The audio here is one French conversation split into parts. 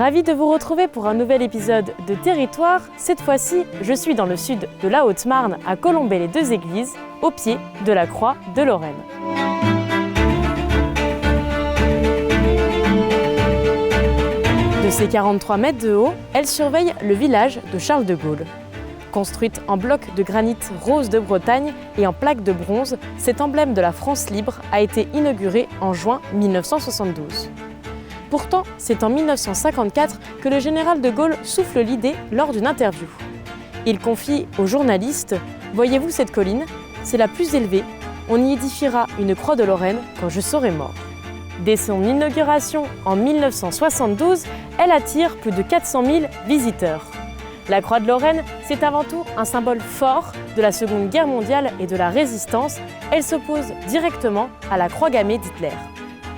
Ravi de vous retrouver pour un nouvel épisode de Territoire. Cette fois-ci, je suis dans le sud de la Haute-Marne, à Colombey-les-Deux-Églises, au pied de la Croix de Lorraine. De ses 43 mètres de haut, elle surveille le village de Charles de Gaulle. Construite en blocs de granit rose de Bretagne et en plaques de bronze, cet emblème de la France libre a été inauguré en juin 1972. Pourtant, c'est en 1954 que le général de Gaulle souffle l'idée lors d'une interview. Il confie aux journalistes « Voyez-vous cette colline ? C'est la plus élevée. On y édifiera une croix de Lorraine quand je serai mort. » Dès son inauguration en 1972, elle attire plus de 400 000 visiteurs. La croix de Lorraine, c'est avant tout un symbole fort de la Seconde Guerre mondiale et de la résistance. Elle s'oppose directement à la croix gammée d'Hitler.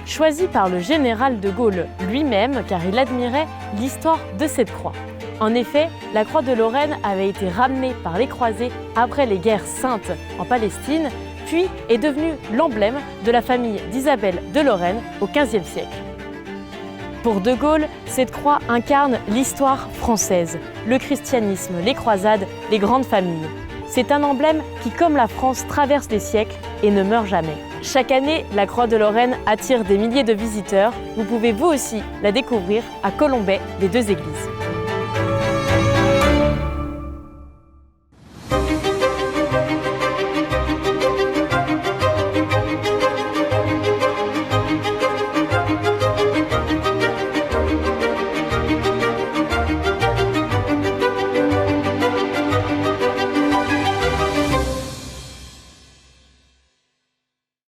Choisie par le général de Gaulle lui-même car il admirait l'histoire de cette croix. En effet, la croix de Lorraine avait été ramenée par les croisés après les guerres saintes en Palestine, puis est devenue l'emblème de la famille d'Isabelle de Lorraine au XVe siècle. Pour de Gaulle, cette croix incarne l'histoire française, le christianisme, les croisades, les grandes familles. C'est un emblème qui, comme la France, traverse les siècles et ne meurt jamais. Chaque année, la Croix de Lorraine attire des milliers de visiteurs. Vous pouvez vous aussi la découvrir à Colombey-les-Deux-Églises.